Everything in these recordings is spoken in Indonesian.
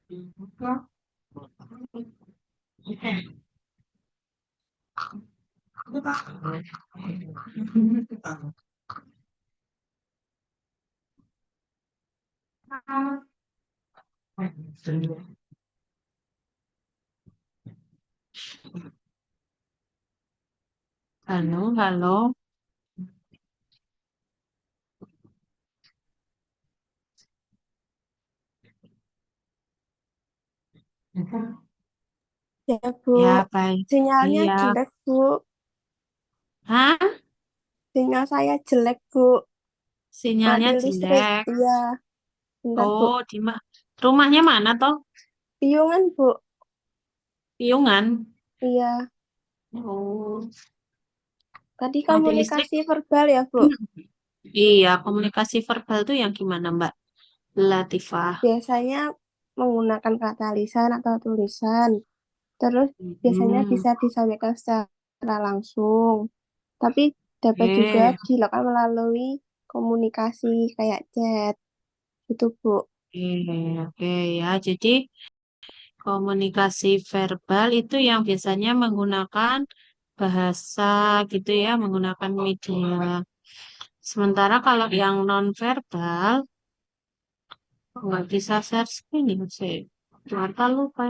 Halo, halo. Ya, Bu. Ya, baik. Sinyalnya Iya. jelek, Bu. Hah? Sinyal saya jelek, Bu. Sinyalnya Mati listrik. jelek. Iya, bentar, Bu. Oh, rumahnya mana toh? Piungan, Bu. Piungan. Iya. Oh, Tadi mati listrik. komunikasi verbal ya, Bu. Iya, komunikasi verbal tuh yang gimana, Mbak Latifah? Biasanya menggunakan kata lisan atau tulisan. Terus biasanya Hmm, bisa disampaikan secara langsung. Tapi dapat juga oke, dilakukan melalui komunikasi kayak chat. Itu, Bu. oke, oke ya. Jadi komunikasi verbal itu yang biasanya menggunakan bahasa gitu ya, menggunakan media. Sementara kalau yang non-verbal, nggak bisa share screen ya, saya. Ternyata lupa.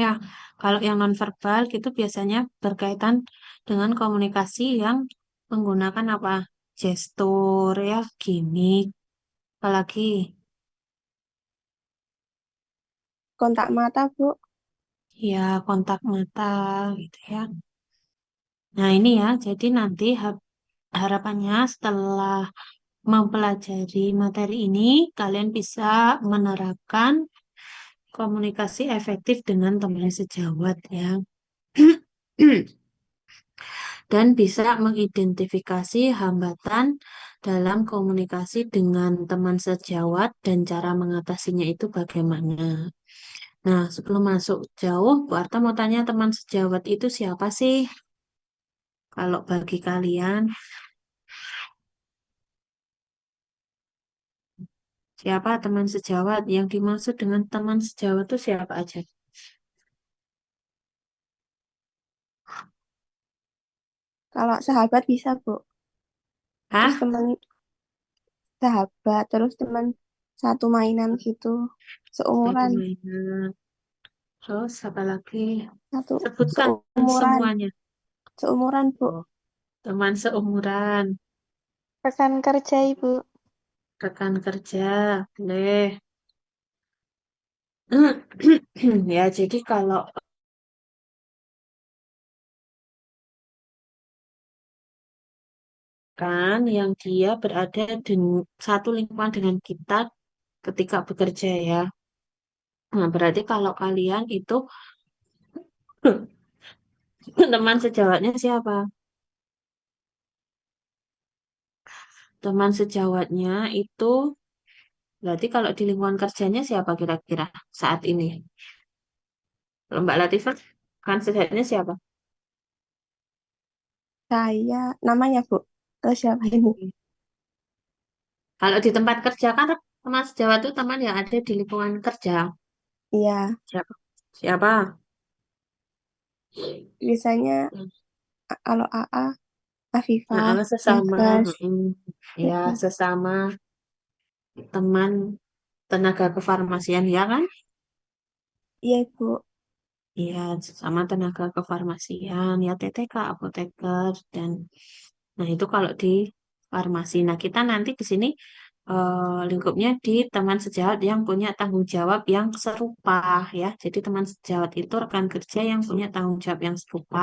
Ya, kalau yang nonverbal gitu biasanya berkaitan dengan komunikasi yang menggunakan apa? Gestur ya, gimik, apalagi Kontak mata, Bu. ya kontak mata gitu ya. Nah, ini ya, jadi nanti harapannya setelah mempelajari materi ini, kalian bisa menerapkan komunikasi efektif dengan teman sejawat ya. Dan bisa mengidentifikasi hambatan dalam komunikasi dengan teman sejawat dan cara mengatasinya itu bagaimana. Nah, sebelum masuk jauh, Bu Arta mau tanya teman sejawat itu siapa sih? Kalau bagi kalian, siapa teman sejawat? Yang dimaksud dengan teman sejawat itu siapa aja? Kalau sahabat bisa, Bu. Terus Hah? teman sahabat, terus teman satu mainan gitu. Satu Seumuran. mainan. Terus apa lagi? Satu Sebutkan seumuran. semuanya. Seumuran, Bu. Oh, teman seumuran, Rekan kerja, Ibu. rekan kerja, boleh. Ya, jadi kalau kan yang dia berada di satu lingkungan dengan kita ketika bekerja ya. Nah, berarti kalau kalian itu teman sejawatnya siapa? Teman sejawatnya itu berarti kalau di lingkungan kerjanya siapa kira-kira saat ini? Kalau Mbak Latifah kan sejawatnya siapa? Saya, namanya, Bu. Terus siapa ini? Kalau di tempat kerja kan teman sejawat itu teman yang ada di lingkungan kerja. Iya, Siapa? Siapa? biasanya kalau AA, Afifah, Nah, sesama, Bagas. ya Mm-mm. sesama teman tenaga kefarmasian ya kan? Iya, Ibu. Iya, sesama tenaga kefarmasian ya TTK, apoteker dan nah itu kalau di farmasi. Nah kita nanti di sini lingkupnya di teman sejawat yang punya tanggung jawab yang serupa ya. Jadi teman sejawat itu rekan kerja yang punya tanggung jawab yang serupa.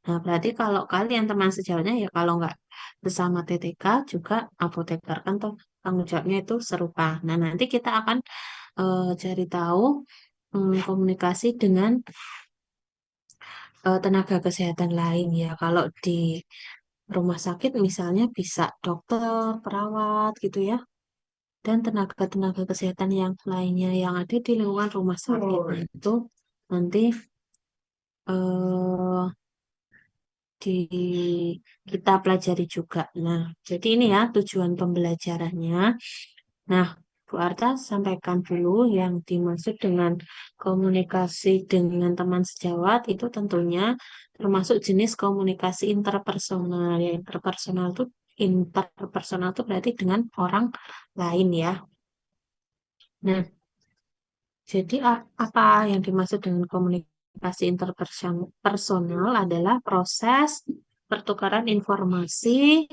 Nah, berarti kalau kalian teman sejawatnya ya kalau nggak bersama TTK juga apoteker kan toh tanggung jawabnya itu serupa. Nah, nanti kita akan cari tahu komunikasi dengan tenaga kesehatan lain ya. Kalau di rumah sakit misalnya bisa dokter, perawat gitu ya. Dan tenaga-tenaga kesehatan yang lainnya yang ada di lingkungan rumah sakit. Nah, itu nanti eh, di kita pelajari juga. Nah, jadi ini ya tujuan pembelajarannya. Nah, Bu Arta sampaikan dulu yang dimaksud dengan komunikasi dengan teman sejawat itu tentunya termasuk jenis komunikasi interpersonal. Ya, interpersonal itu berarti dengan orang lain ya. Nah, jadi apa yang dimaksud dengan komunikasi interpersonal adalah proses pertukaran informasi,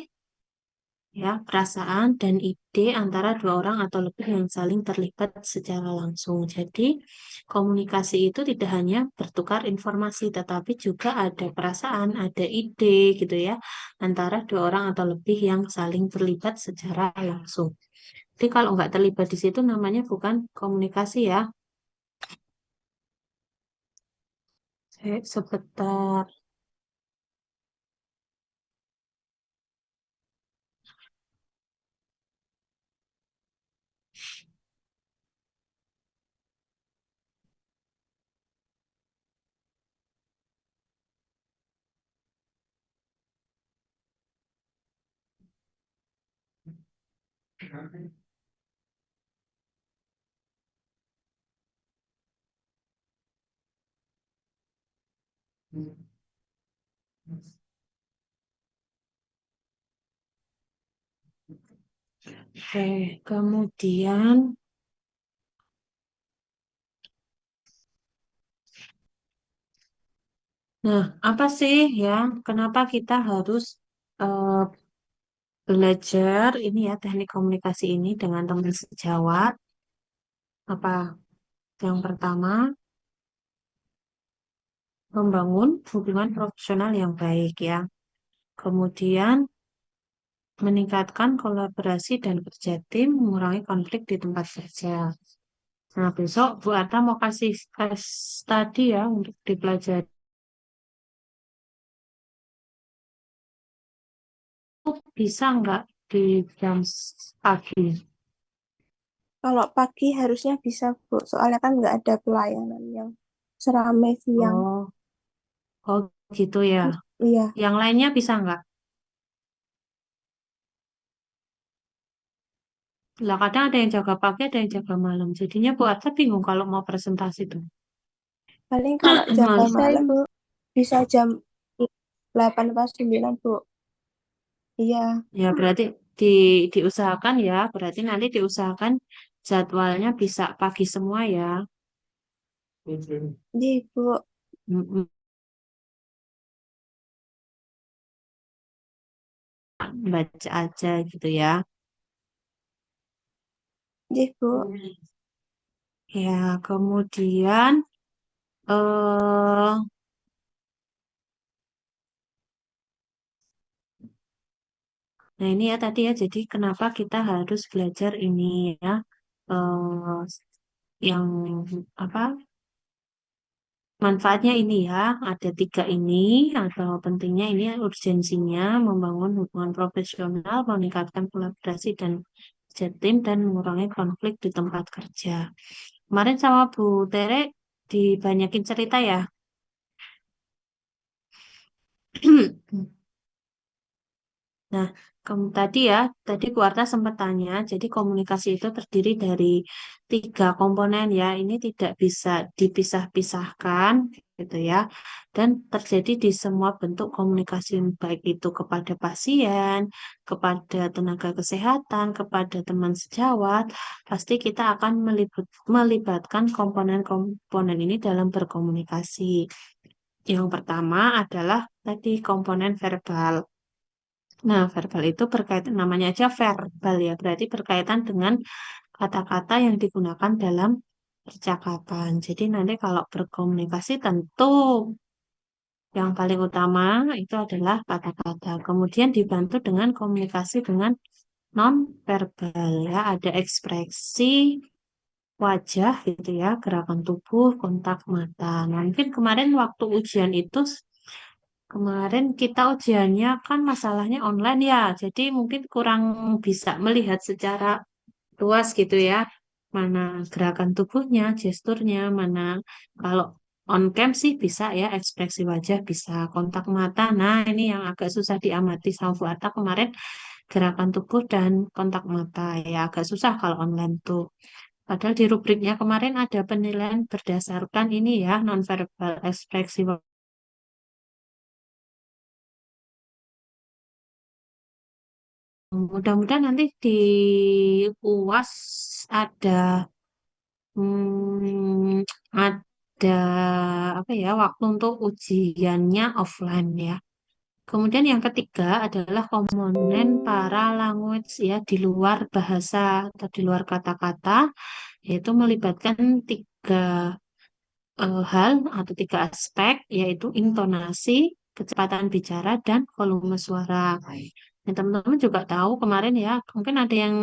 ya, perasaan dan ide antara dua orang atau lebih yang saling terlibat secara langsung. Jadi, komunikasi itu tidak hanya bertukar informasi, tetapi juga ada perasaan, ada ide gitu ya, antara dua orang atau lebih yang saling terlibat secara langsung. Jadi, kalau nggak terlibat di situ namanya bukan komunikasi ya. Sebentar. Oke, kemudian, nah, apa sih ya, kenapa kita harus eh, belajar ini ya, teknik komunikasi ini dengan teman sejawat? Apa yang pertama, membangun hubungan profesional yang baik ya. Kemudian, meningkatkan kolaborasi dan kerja tim, mengurangi konflik di tempat kerja. Nah, besok Bu Ata mau kasih case tadi ya untuk dipelajari. Bisa nggak di jam pagi? Kalau pagi harusnya bisa, Bu. Soalnya kan nggak ada pelayanan yang seramai siang. Oh, oh gitu ya. Iya, Yang lainnya bisa nggak? Lah kadang ada yang jaga pagi, ada yang jaga malam. Jadinya Bu Arta bingung kalau mau presentasi tuh. paling kalau jaga Males saya malam Bu. bisa jam 8 atau 9, Bu. Iya, Ya berarti di diusahakan ya. Berarti nanti diusahakan jadwalnya bisa pagi semua ya. jadi, Bu. Mm-mm. Baca aja gitu ya. Jadi, Bu. Ya kemudian nah ini ya tadi ya. Jadi kenapa kita harus belajar ini ya? eh yang apa? Manfaatnya ini ya, ada tiga ini, atau pentingnya ini urgensinya, membangun hubungan profesional, meningkatkan kolaborasi dan kerja tim, dan mengurangi konflik di tempat kerja. Kemarin sama Bu Tere dibanyakin cerita ya. Nah, kamu tadi ya, tadi Bu Arta sempat tanya, jadi komunikasi itu terdiri dari tiga komponen ya, ini tidak bisa dipisah-pisahkan gitu ya, dan terjadi di semua bentuk komunikasi baik itu kepada pasien, kepada tenaga kesehatan, kepada teman sejawat, pasti kita akan melibatkan komponen-komponen ini dalam berkomunikasi. Yang pertama adalah tadi komponen verbal. Nah, verbal itu berkaitan, namanya aja verbal ya, berarti berkaitan dengan kata-kata yang digunakan dalam percakapan. Jadi nanti kalau berkomunikasi tentu yang paling utama itu adalah kata-kata. Kemudian dibantu dengan komunikasi dengan non-verbal ya, ada ekspresi wajah gitu ya, gerakan tubuh, kontak mata. Nah, mungkin kemarin waktu ujian itu kemarin kita ujiannya kan masalahnya online ya, jadi mungkin kurang bisa melihat secara luas gitu ya, mana gerakan tubuhnya, gesturnya, mana kalau On cam sih bisa ya, ekspresi wajah bisa, kontak mata. Nah, ini yang agak susah diamati sama Bu Atta kemarin, gerakan tubuh dan kontak mata. Ya, agak susah kalau online tuh. Padahal di rubriknya kemarin ada penilaian berdasarkan ini ya, nonverbal ekspresi. Mudah-mudahan nanti di UAS ada hmm, ada apa ya, waktu untuk ujiannya offline ya. Kemudian yang ketiga adalah komponen para language ya, di luar bahasa atau di luar kata-kata, yaitu melibatkan tiga hal atau tiga aspek, yaitu intonasi, kecepatan bicara, dan volume suara. Nah, teman-teman juga tahu kemarin ya, mungkin ada yang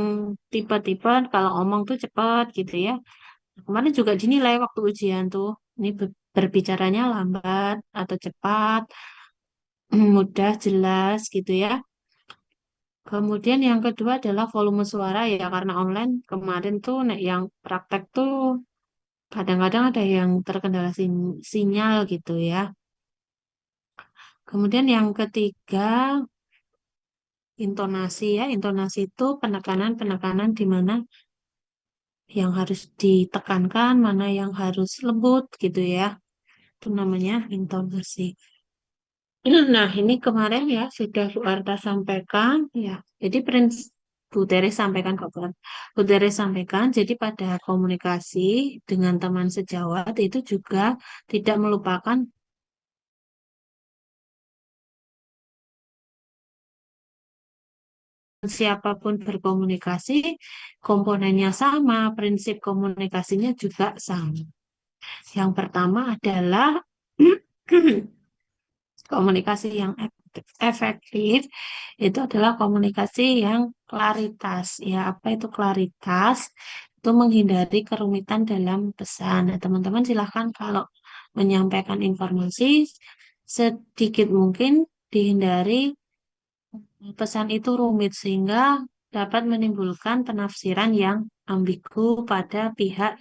tipe-tipe kalau ngomong tuh cepat gitu ya. Nah, kemarin juga dinilai waktu ujian tuh, ini berbicaranya lambat atau cepat, mudah, jelas gitu ya. Kemudian yang kedua adalah volume suara ya, karena online kemarin tuh yang praktek tuh kadang-kadang ada yang terkendala sinyal gitu ya. Kemudian yang ketiga, intonasi ya. Intonasi itu penekanan-penekanan di mana yang harus ditekankan, mana yang harus lembut gitu ya. Itu namanya intonasi. Nah, ini kemarin ya sudah Bu Arta sampaikan ya. Jadi Bu Teres sampaikan ke Bu Arta. Bu Teres sampaikan, jadi pada komunikasi dengan teman sejawat itu juga tidak melupakan siapapun berkomunikasi, komponennya sama, prinsip komunikasinya juga sama. Yang pertama adalah komunikasi yang efektif itu adalah komunikasi yang klaritas. Ya, apa itu klaritas? Itu menghindari kerumitan dalam pesan. Nah, teman-teman silahkan kalau menyampaikan informasi sedikit mungkin dihindari pesan itu rumit sehingga dapat menimbulkan penafsiran yang ambigu pada pihak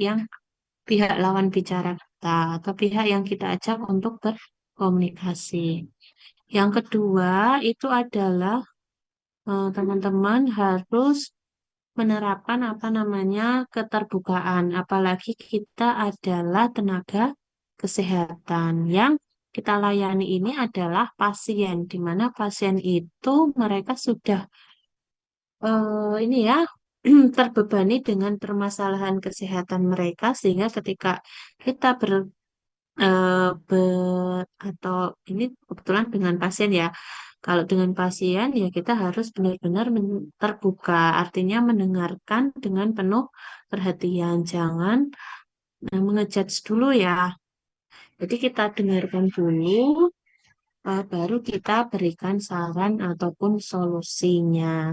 lawan bicara kita atau pihak yang kita ajak untuk berkomunikasi. Yang kedua itu adalah teman-teman harus menerapkan apa namanya keterbukaan, apalagi kita adalah tenaga kesehatan yang kita layani ini adalah pasien, di mana pasien itu mereka sudah ini ya terbebani dengan permasalahan kesehatan mereka sehingga ketika kita atau ini kebetulan dengan pasien ya. Kalau dengan pasien ya kita harus benar-benar terbuka, artinya mendengarkan dengan penuh perhatian, jangan mengejudge dulu ya. Jadi kita dengarkan dulu, baru kita berikan saran ataupun solusinya.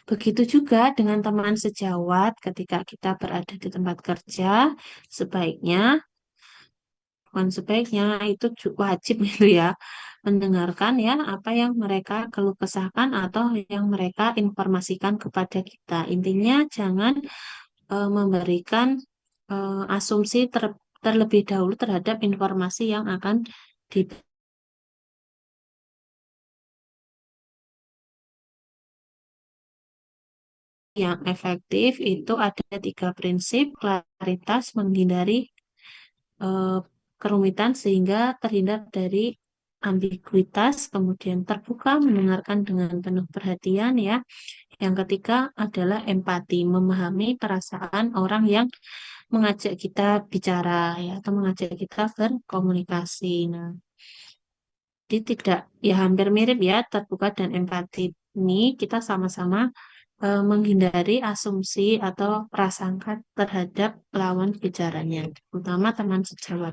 Begitu juga dengan teman sejawat ketika kita berada di tempat kerja, sebaiknya bukan sebaiknya itu wajib gitu ya mendengarkan ya apa yang mereka keluh kesahkan atau yang mereka informasikan kepada kita. Intinya jangan memberikan asumsi terlebih dahulu terhadap informasi yang akan diberikan. Yang efektif itu ada tiga prinsip: klaritas, menghindari eh, kerumitan sehingga terhindar dari ambiguitas, kemudian terbuka, mendengarkan dengan penuh perhatian ya. Yang ketiga adalah empati, memahami perasaan orang yang mengajak kita bicara ya atau mengajak kita berkomunikasi. Nah, jadi tidak ya hampir mirip ya terbuka dan empati ini kita sama-sama menghindari asumsi atau prasangka terhadap lawan bicaranya, terutama teman sejawat.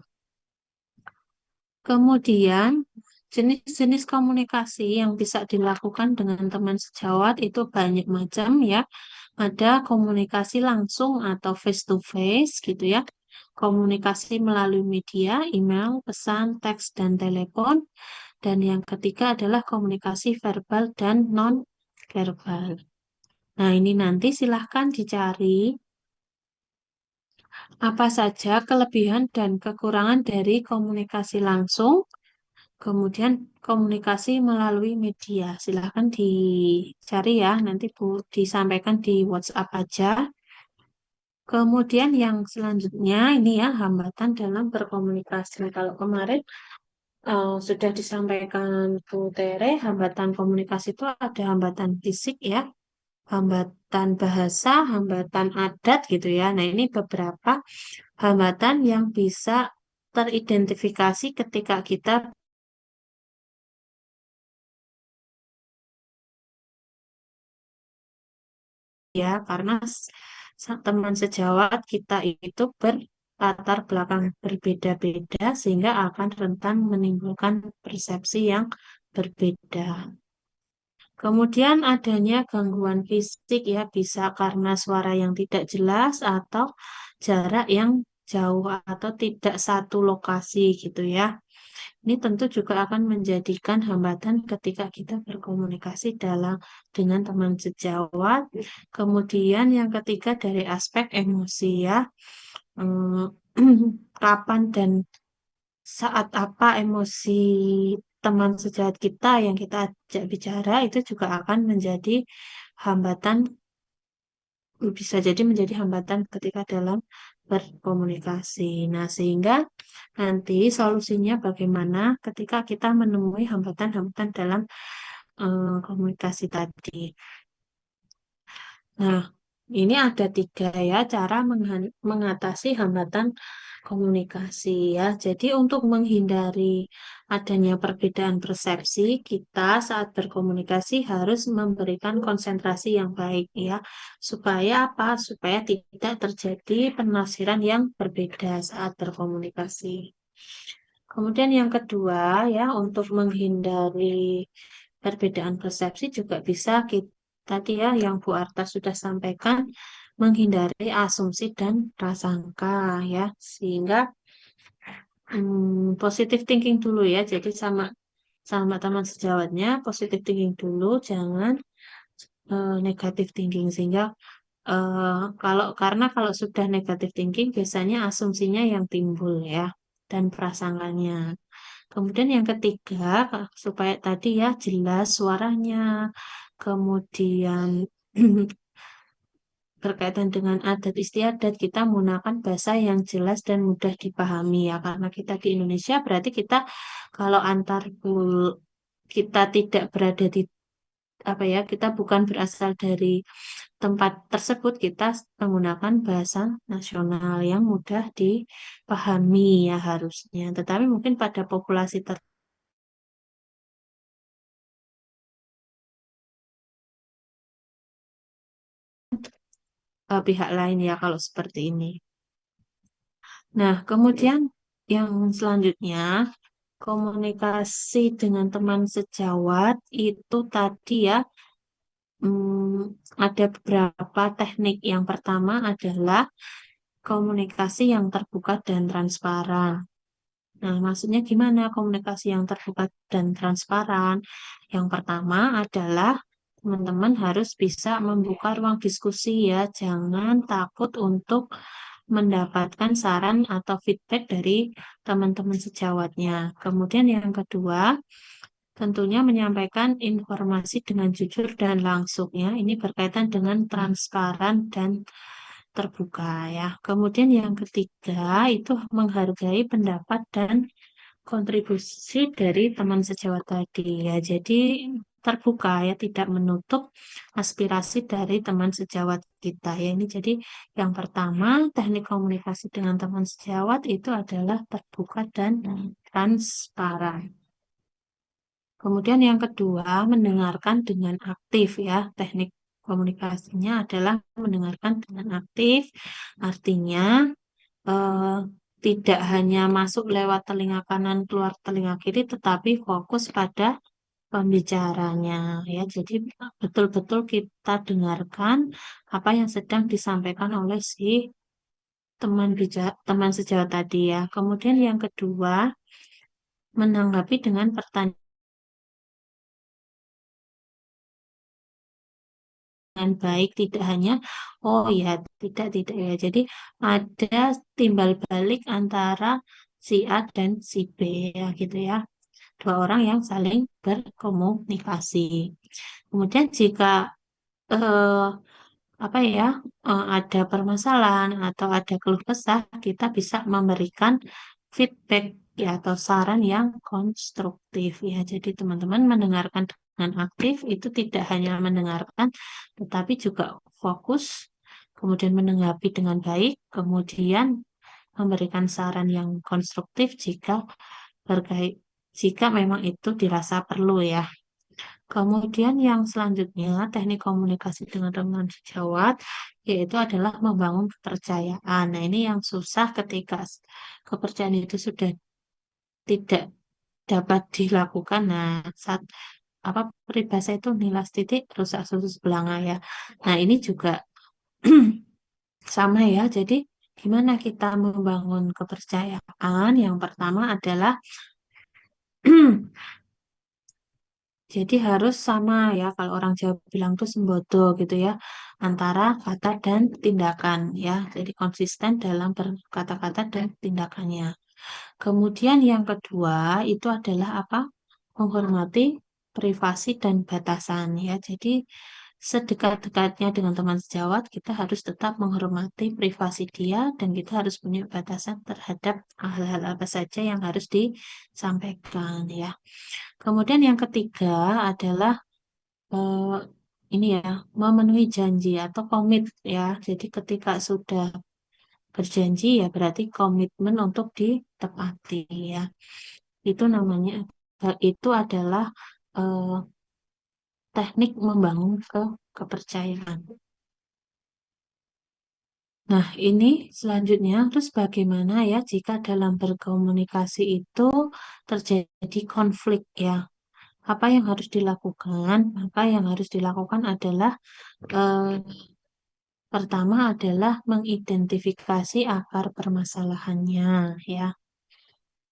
Kemudian, jenis-jenis komunikasi yang bisa dilakukan dengan teman sejawat itu banyak macam ya. Ada komunikasi langsung atau face to face gitu ya. Komunikasi melalui media, email, pesan, teks, dan telepon. Dan yang ketiga adalah komunikasi verbal dan non-verbal. Nah, ini nanti silahkan dicari Apa saja kelebihan dan kekurangan dari komunikasi langsung, kemudian komunikasi melalui media. Silahkan dicari ya, nanti Bu disampaikan di WhatsApp aja. Kemudian yang selanjutnya ini ya, hambatan dalam berkomunikasi. Kalau kemarin sudah disampaikan Bu Tere, hambatan komunikasi itu ada hambatan fisik ya, hambatan bahasa, hambatan adat gitu ya. Nah, ini beberapa hambatan yang bisa teridentifikasi ketika kita ya, karena teman sejawat kita itu berlatar belakang berbeda-beda sehingga akan rentan menimbulkan persepsi yang berbeda. Kemudian adanya gangguan fisik ya, bisa karena suara yang tidak jelas atau jarak yang jauh atau tidak satu lokasi gitu ya. Ini tentu juga akan menjadikan hambatan ketika kita berkomunikasi dengan teman sejawat. Kemudian yang ketiga dari aspek emosi ya. Hmm, kapan dan saat apa emosi teman sejawat kita yang kita ajak bicara itu juga akan menjadi hambatan, bisa jadi menjadi hambatan ketika dalam berkomunikasi. Nah, sehingga nanti solusinya bagaimana ketika kita menemui hambatan-hambatan dalam komunikasi tadi. Nah, ini ada tiga ya cara mengatasi hambatan komunikasi ya. Jadi untuk menghindari adanya perbedaan persepsi, kita saat berkomunikasi harus memberikan konsentrasi yang baik ya. Supaya apa? Supaya tidak terjadi penafsiran yang berbeda saat berkomunikasi. Kemudian yang kedua ya, untuk menghindari perbedaan persepsi juga bisa kita tadi ya yang Bu Arta sudah sampaikan, menghindari asumsi dan prasangka ya, sehingga positive thinking dulu ya. Jadi sama sama teman sejawatnya positive thinking dulu, jangan negative thinking sehingga karena kalau sudah negative thinking biasanya asumsinya yang timbul ya dan prasangkanya. Kemudian yang ketiga, supaya tadi ya jelas suaranya, kemudian berkaitan dengan adat istiadat, kita menggunakan bahasa yang jelas dan mudah dipahami ya. Karena kita di Indonesia, berarti kita kalau kita tidak berada di apa ya, kita bukan berasal dari tempat tersebut, kita menggunakan bahasa nasional yang mudah dipahami ya harusnya. Tetapi mungkin pada populasi pihak lain ya kalau seperti ini. Nah, kemudian yang selanjutnya, komunikasi dengan teman sejawat itu tadi ya, ada beberapa teknik. Yang pertama adalah komunikasi yang terbuka dan transparan. Nah, maksudnya gimana komunikasi yang terbuka dan transparan? Yang pertama adalah teman-teman harus bisa membuka ruang diskusi ya. Jangan takut untuk mendapatkan saran atau feedback dari teman-teman sejawatnya. Kemudian yang kedua, tentunya menyampaikan informasi dengan jujur dan langsung ya. Ini berkaitan dengan transparan dan terbuka ya. Kemudian yang ketiga itu menghargai pendapat dan kontribusi dari teman sejawat tadi ya. Jadi terbuka ya, tidak menutup aspirasi dari teman sejawat kita ya. Ini jadi yang pertama, teknik komunikasi dengan teman sejawat itu adalah terbuka dan transparan. Kemudian yang kedua, mendengarkan dengan aktif ya. Teknik komunikasinya adalah mendengarkan dengan aktif. Artinya eh, tidak hanya masuk lewat telinga kanan keluar telinga kiri, tetapi fokus pada pembicaranya ya. Jadi betul-betul kita dengarkan apa yang sedang disampaikan oleh si teman sejawat tadi ya. Kemudian yang kedua, menanggapi dengan pertanyaan. dengan baik, tidak hanya oh ya, tidak ya. Jadi ada timbal balik antara si A dan si B ya gitu ya. Dua orang yang saling berkomunikasi. Kemudian jika eh, apa ya ada permasalahan atau ada keluh kesah, kita bisa memberikan feedback ya atau saran yang konstruktif ya. Jadi teman-teman mendengarkan dengan aktif itu tidak hanya mendengarkan, tetapi juga fokus, kemudian menanggapi dengan baik, kemudian memberikan saran yang konstruktif berkait jika memang itu dirasa perlu ya. Kemudian yang selanjutnya, teknik komunikasi dengan teman sejawat, yaitu adalah membangun kepercayaan. Nah, ini yang susah ketika kepercayaan itu sudah tidak dapat dilakukan. Nah, saat apa peribahasa itu nilas titik rusak susus belanga ya. Nah, ini juga sama ya. Jadi, gimana kita membangun kepercayaan? Yang pertama adalah jadi harus sama ya, kalau orang Jawa bilang tuh sembodo gitu ya, antara kata dan tindakan ya. Jadi konsisten dalam berkata-kata dan tindakannya. Kemudian yang kedua itu adalah apa? Menghormati privasi dan batasan ya. Jadi sedekat-dekatnya dengan teman sejawat, kita harus tetap menghormati privasi dia dan kita harus punya batasan terhadap hal-hal apa saja yang harus disampaikan ya. Kemudian yang ketiga adalah eh, ini ya, memenuhi janji atau komit ya. Jadi ketika sudah berjanji ya berarti komitmen untuk ditepati ya. Itu namanya itu adalah eh, teknik membangun kepercayaan. Nah, ini selanjutnya terus bagaimana ya jika dalam berkomunikasi itu terjadi konflik ya. Apa yang harus dilakukan? Maka yang harus dilakukan adalah eh, pertama adalah mengidentifikasi akar permasalahannya ya.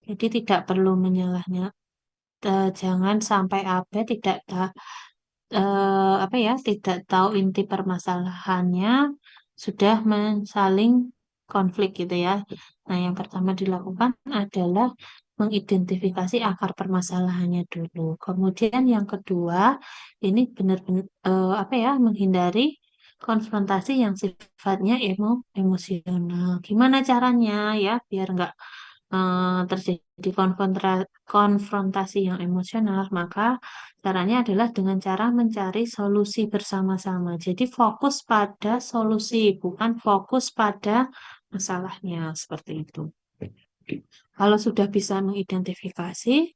Jadi tidak perlu menyalahnya, jangan sampai AB apa ya tidak tahu inti permasalahannya sudah mensaling konflik gitu ya. Nah, yang pertama dilakukan adalah mengidentifikasi akar permasalahannya dulu. Kemudian yang kedua ini benar-benar apa ya menghindari konfrontasi yang sifatnya emosional. Gimana caranya ya biar nggak terjadi konfrontasi yang emosional, maka caranya adalah dengan cara mencari solusi bersama-sama. Jadi fokus pada solusi, bukan fokus pada masalahnya, seperti itu. Kalau sudah bisa mengidentifikasi,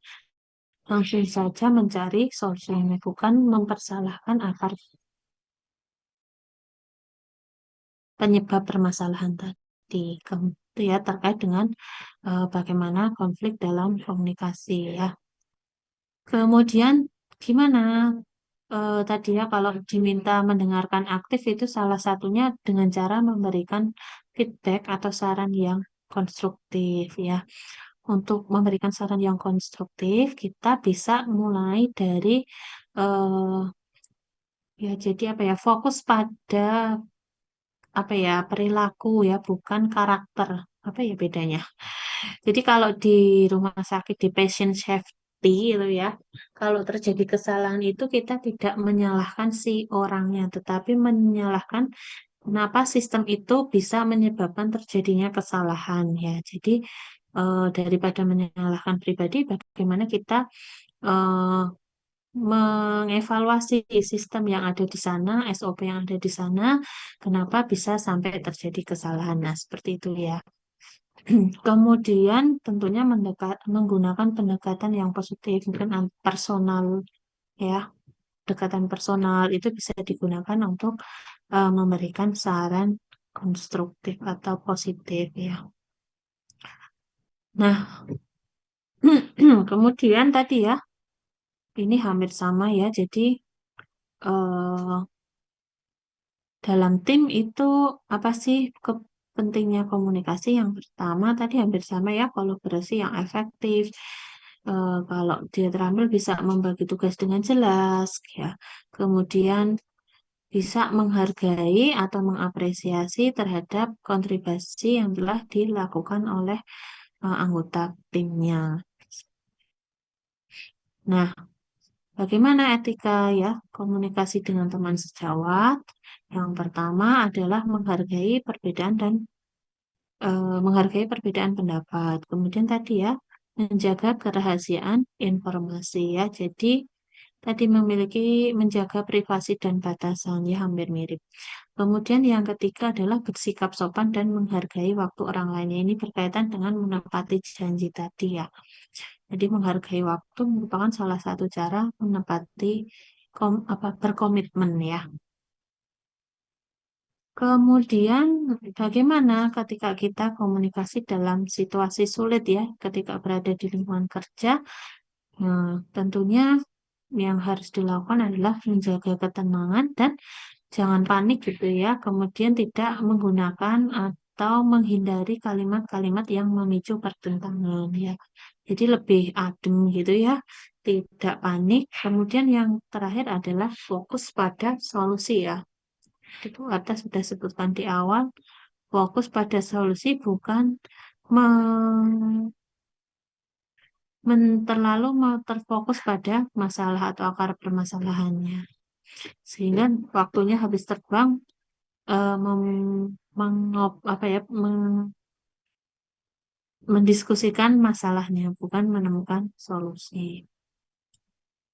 langsung saja mencari solusinya, bukan mempersalahkan akar penyebab permasalahan tadi. Itu ya terkait dengan bagaimana konflik dalam komunikasi ya. Kemudian gimana tadi ya kalau diminta mendengarkan aktif itu salah satunya dengan cara memberikan feedback atau saran yang konstruktif ya. Untuk memberikan saran yang konstruktif, kita bisa mulai dari eh, ya jadi apa ya fokus pada apa ya perilaku ya bukan karakter. Apa ya bedanya? Jadi kalau di rumah sakit di patient safety itu ya, kalau terjadi kesalahan itu kita tidak menyalahkan si orangnya, tetapi menyalahkan kenapa sistem itu bisa menyebabkan terjadinya kesalahan ya. Jadi daripada menyalahkan pribadi, bagaimana kita eh, mengevaluasi sistem yang ada di sana, SOP yang ada di sana, kenapa bisa sampai terjadi kesalahan. Nah, seperti itu ya. Kemudian tentunya menggunakan pendekatan yang positif, mungkin personal ya. Pendekatan personal itu bisa digunakan untuk memberikan saran konstruktif atau positif ya. Nah, kemudian tadi ya, ini hampir sama ya. Jadi eh, dalam tim itu apa sih pentingnya komunikasi? Yang pertama tadi hampir sama ya, kolaborasi yang efektif. Kalau dia terampil bisa membagi tugas dengan jelas, ya. Kemudian bisa menghargai atau mengapresiasi terhadap kontribusi yang telah dilakukan oleh anggota timnya. Nah, bagaimana etika ya komunikasi dengan teman sejawat? Yang pertama adalah menghargai perbedaan pendapat. Kemudian tadi ya, menjaga kerahasiaan informasi ya. Jadi tadi menjaga privasi dan batasan ya hampir mirip. Kemudian yang ketiga adalah bersikap sopan dan menghargai waktu orang lain. Ya, ini berkaitan dengan menepati janji tadi ya. Jadi menghargai waktu merupakan salah satu cara menepati berkomitmen ya. Kemudian bagaimana ketika kita komunikasi dalam situasi sulit ya, ketika berada di lingkungan kerja, tentunya yang harus dilakukan adalah menjaga ketenangan dan jangan panik gitu ya. Kemudian tidak menggunakan atau menghindari kalimat-kalimat yang memicu pertentangan ya. Jadi lebih adem gitu ya, tidak panik. Kemudian yang terakhir adalah fokus pada solusi ya. Itu atas sudah sebutkan di awal, fokus pada solusi bukan terlalu terfokus pada masalah atau akar permasalahannya. Sehingga waktunya habis terbang mendiskusikan masalahnya, bukan menemukan solusi.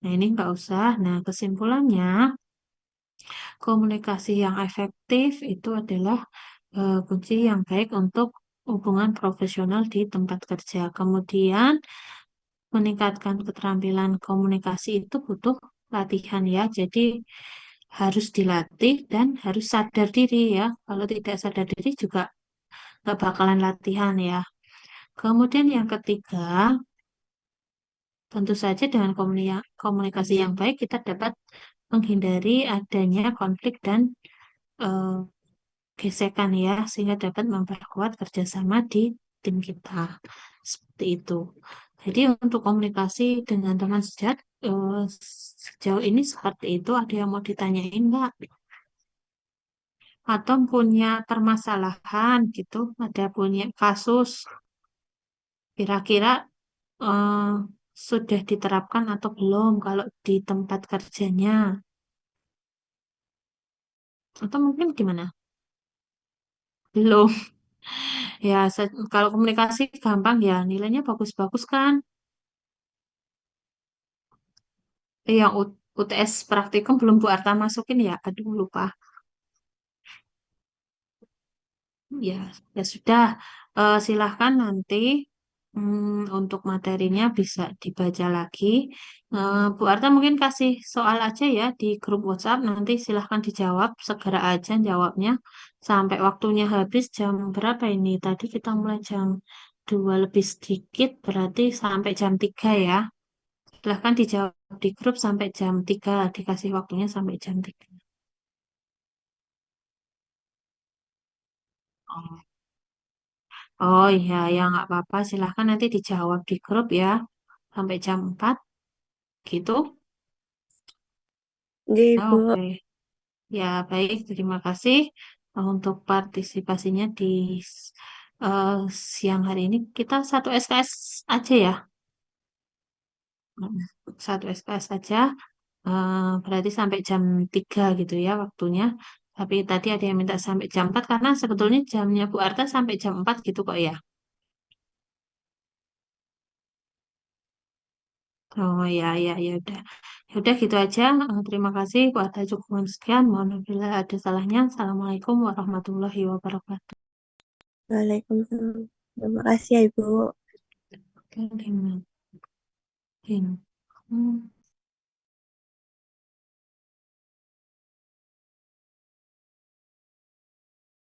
Nah, ini nggak usah. Nah, kesimpulannya, komunikasi yang efektif itu adalah kunci yang baik untuk hubungan profesional di tempat kerja. Kemudian, meningkatkan keterampilan komunikasi itu butuh latihan ya. Jadi, harus dilatih dan harus sadar diri ya. Kalau tidak sadar diri juga nggak bakalan latihan ya. Kemudian yang ketiga, tentu saja dengan komunikasi yang baik kita dapat menghindari adanya konflik dan eh, gesekan ya, sehingga dapat memperkuat kerjasama di tim kita. Seperti itu. Jadi untuk komunikasi dengan teman sejauh ini seperti itu. Ada yang mau ditanyain nggak? Atau punya permasalahan gitu, ada punya kasus, kira-kira eh, sudah diterapkan atau belum kalau di tempat kerjanya? Atau mungkin gimana? Belum. Ya, kalau komunikasi gampang ya, nilainya bagus-bagus kan. Yang UTS praktikum belum Bu Arta masukin ya? Aduh, lupa. Ya, ya sudah. Silahkan nanti untuk materinya bisa dibaca lagi. Bu Arta mungkin kasih soal aja ya di grup WhatsApp. Nanti silahkan dijawab. Segera aja jawabnya. Sampai waktunya habis jam berapa ini? Tadi kita mulai jam 2 lebih sedikit. Berarti sampai jam 3 ya. Silahkan dijawab di grup sampai jam 3. Dikasih waktunya sampai jam 3. Oh iya, ya nggak apa-apa. Silahkan nanti dijawab di grup ya. Sampai jam 4 gitu. Oke, Ya, Bu. oke. Ya, baik. Terima kasih untuk partisipasinya di eh, siang hari ini. Kita satu SKS aja ya. Mm, Satu SKS aja. Berarti sampai jam 3 gitu ya waktunya. Tapi tadi ada yang minta sampai jam 4 karena sebetulnya jamnya Bu Arta sampai jam 4 gitu kok ya. Oh ya, ya, ya udah. Ya udah gitu aja. Terima kasih. Ku ada cukup sekian. Mohon bila ada salahnya. Assalamualaikum warahmatullahi wabarakatuh. Waalaikumsalam. Terima kasih ya, Ibu. Oke,